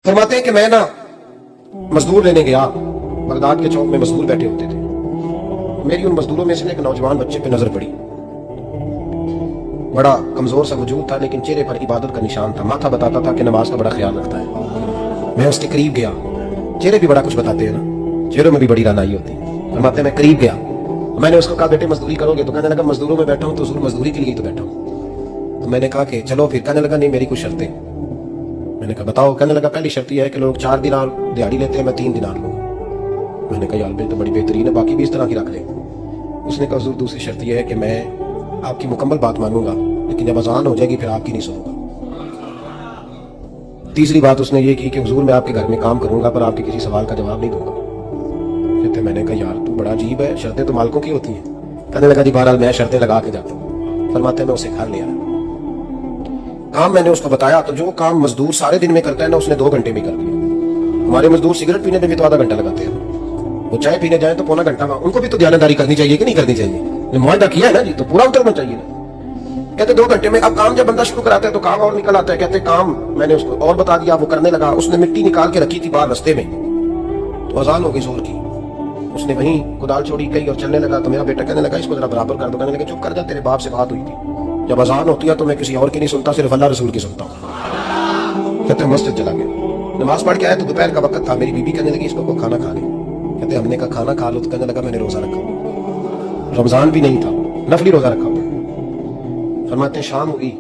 फरमाते हैं कि मैं ना मजदूर लेने गया, बगदाद के चौक में मजदूर बैठे होते थे। मेरी उन मजदूरों में से एक नौजवान बच्चे पे नजर पड़ी। बड़ा कमजोर सा वजूद था, लेकिन चेहरे पर इबादत का निशान था। माथा बताता था कि नमाज का बड़ा ख्याल रखता है। मैं उसके करीब गया। चेहरे भी बड़ा कुछ बताते हैं ना, चेहरों में भी बड़ी रानाई होती है। फरमाते मैं करीब गया, मैंने उसको कहा बेटे मजदूरी करोगे? तो कहने लगा मजदूरों में बैठा हूँ तो जरूर मजदूरी के लिए तो बैठा हूँ। तो मैंने कहा कि चलो फिर। कहने लगा नहीं, मेरी कुछ शर्तें। मैंने कहा बताओ। कहने लगा पहली शर्त यह है कि लोग 4 दिनार दिहाड़ी लेते हैं, मैं 3 दिनार लूंगा। मैंने कहा यार तो बड़ी बेहतरीन है, बाकी भी इस तरह की रख ले। उसने कहा हुजूर दूसरी शर्त यह है कि मैं आपकी मुकम्मल बात मानूंगा, लेकिन जब अजान हो जाएगी फिर आपकी नहीं सुनूंगा। तीसरी बात उसने ये की कि हुजूर मैं आपके घर में काम करूंगा पर आपके किसी सवाल का जवाब नहीं दूंगा। कहते मैंने कहा यार तू बड़ा अजीब है, शर्तें तो मालिकों की होती हैं। कहने लगा जी बहरहाल मैं शर्तें लगा के जाता हूँ। फरमाते मैं उसे घर ले आया। काम मैंने उसको बताया तो जो काम मजदूर सारे दिन में करता है ना, उसने 2 घंटे में कर दिया। हमारे मजदूर सिगरेट पीने में भी तो आधा घंटा लगाते हैं, वो चाय पीने जाए तो पौना घंटा। उनको भी तो ध्यानदारी करनी चाहिए कि नहीं करनी चाहिए? मुआहदा किया है ना जी, तो पूरा उतरना चाहिए ना। कहते 2 घंटे में। अब काम जब बंदा शुरू कराता है तो काम और निकल आता है। कहते काम मैंने उसको और बता दिया, वो करने लगा। उसने मिट्टी निकाल के रखी थी बाहर रस्ते में, तो अजान हो गई जोर की। उसने वहीं कुदाल छोड़ी कहीं और चलने लगा। तो मेरा बेटा कहने लगा इसको जरा बराबर कर दो। कहने लगा चुप कर जा, तेरे बाप से बात हुई थी, जब अजान होती है तो मैं किसी और की नहीं सुनता, सिर्फ अल्लाह रसूल की सुनता हूँ। कहते मस्जिद चला गया, नमाज पढ़ के आया तो दोपहर का वक्त था। मेरी बीबी कहने लगी इसको खाना खा ले। कहते हमने कहा खाना खा लो। तो कहने लगा मैंने रोजा रखा, रमजान भी नहीं था, नफली रोजा रखा। फरमाते शाम हुई,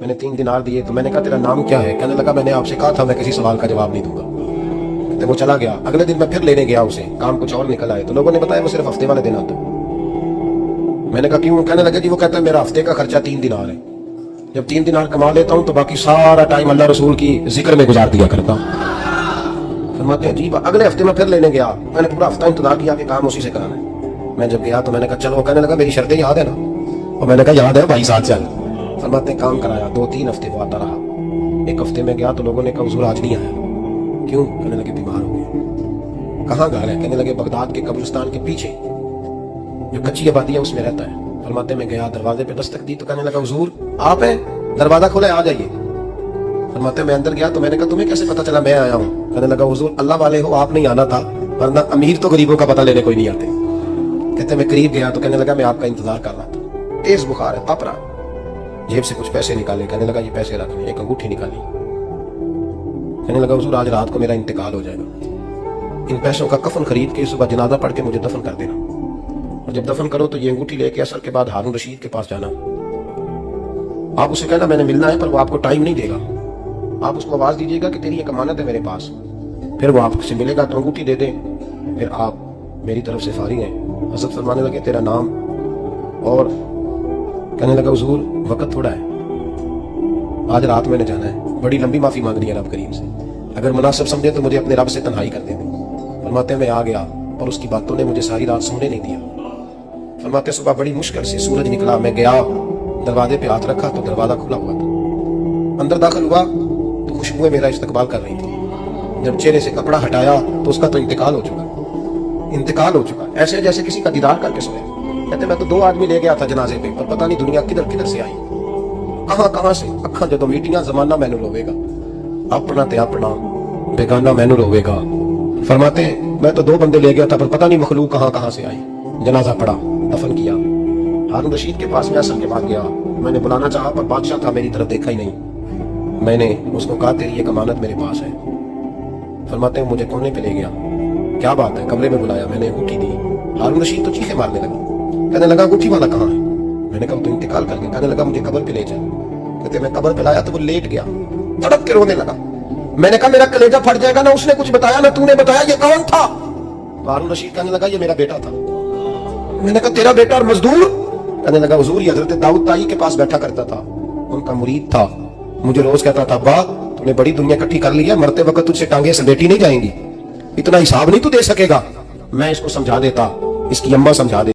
मैंने 3 दिनार दिए। तो मैंने कहा तेरा नाम क्या है? कहने लगा मैंने आपसे कहा था मैं किसी सवाल का जवाब नहीं दूंगा। कहते वो चला गया। अगले दिन मैं फिर लेने गया उसे, काम कुछ और निकल आए। तो लोगों ने बताया वो सिर्फ हफ्ते वाले दिन आता है। मैंने कहा क्यों? कहने लगा जी वो कहता है मेरा हफ्ते का खर्चा 3 दिनार है, जब 3 दिनार कमा लेता हूँ तो बाकी सारा टाइम अल्लाह रसूल की जिक्र में गुजार दिया करता हूँ। फरमाते हैं जी अगले हफ्ते में फिर लेने गया। मैंने पूरा हफ्ता इंतजार किया कि काम उसी से कराना है। मैं जब गया तो मैंने कहा चलो। कहने लगा मेरी शर्तें याद है ना? और मैंने कहा याद है भाई, साथ चल। फरमाते हैं काम कराया, 2-3 हफ्ते वो आता रहा। एक हफ्ते में गया तो लोगों ने कहा हुजूर आज नहीं आया। क्यों? कहने लगे बीमार हो गए। कहाँ घर है? कहने लगे बगदाद के कब्रिस्तान के पीछे जो कच्ची आबादी है उसमें रहता है। फरमाते में गया, दरवाजे पे दस्तक दी तो कहने लगा हुजूर आप हैं? दरवाजा खोला आ जाइए। फरमाते मैं अंदर गया तो मैंने कहा तुम्हें कैसे पता चला मैं आया हूँ? कहने लगा हुजूर अल्लाह वाले हो, आप नहीं आना था, वरना अमीर तो गरीबों का पता लेने कोई नहीं आते। कहते मैं करीब गया तो कहने लगा मैं आपका इंतजार कर रहा था, तेज बुखार है, तप रहा। जेब से कुछ पैसे निकाले। कहने लगा ये पैसे रख ले। एक अंगूठी निकाली। कहने लगा हुजूर आज रात को मेरा इंतकाल हो जाएगा, इन पैसों का कफन खरीद के सुबह जनाजा पढ़ के मुझे दफन कर देना, और जब दफन करो तो ये अंगूठी लेके असर के बाद हारून रशीद के पास जाना। आप उसे कहना मैंने मिलना है, पर वो आपको टाइम नहीं देगा। आप उसको आवाज दीजिएगा कि तेरी एक अमानत है मेरे पास। फिर वो आपसे मिलेगा तो अंगूठी दे दे, फिर आप मेरी तरफ से फारिग हैं। हज़रत फरमाने लगे तेरा नाम? और कहने लगा हुजूर वक्त थोड़ा है, आज रात मैंने जाना है, बड़ी लंबी माफी मांगनी है रब करीम से, अगर मुनासिब समझे तो मुझे अपने रब से तन्हाई कर देने। फरमाते मैं आ गया और उसकी बातों ने मुझे सारी रात सोने नहीं दिया। फरमाते सुबह बड़ी मुश्किल से सूरज निकला, मैं गया दरवाजे पे हाथ रखा तो दरवाजा खुला हुआ था। अंदर दाखिल हुआ तो खुशबुएं मेरा इस्तकबाल कर रही थी। जब चेहरे से कपड़ा हटाया तो उसका तो इंतकाल हो चुका, ऐसे जैसे किसी का दीदार करके सोया। कहते मैं तो 2 आदमी ले गया था जनाजे पे, पर पता नहीं दुनिया किधर से आई, कहां से। अखा जो मीटियां जमाना मैनू रोवेगा, अपना ते अपना बेगाना मैनू रोवेगा। फरमाते मैं तो 2 बंदे ले गया था, पर पता नहीं मखलूक कहां से आई। जनाजा पड़ा, दफन किया। हारून रशीद के पास मैं असर के बाद गया। मैंने बुलाना चाहा पर बादशाह था, मेरी तरफ देखा ही नहीं। मैंने उसको कहा तेरी एक अमानत मेरे पास है। फरमाते मुझे कोने पे ले गया, क्या बात है? कमरे में बुलाया, मैंने अंगूठी दी। हारून रशीद तो चीखे मारने लगा। कहने लगा अंगूठी वाला कहाँ है? मैंने कहा तो इंतकाल कर गया। कहने लगा मुझे कब्र पे ले जा। कहते मैं कब्र पे लाया तो वो लेट गया, तड़प के रोने लगा। मैंने कहा मेरा कलेजा फट जाएगा ना, उसने कुछ बताया ना तूने बताया, ये कौन था? हारून रशीद कहने लगा ये मेरा बेटा था। मैंने कहा तेरा बेटा और मजदूर? कहने लगा हुजूर ये हजरत दाऊद ताई के पास बैठा करता था, उनका मुरीद था, मुझे रोज कहता था अब्बा तूने बड़ी दुनिया इकट्ठी कर ली है, मरते वक्त तुझसे टांगे समेटी नहीं जाएंगी, इतना हिसाब नहीं तू दे सकेगा। मैं इसको समझा देता, इसकी अम्मा समझा दे।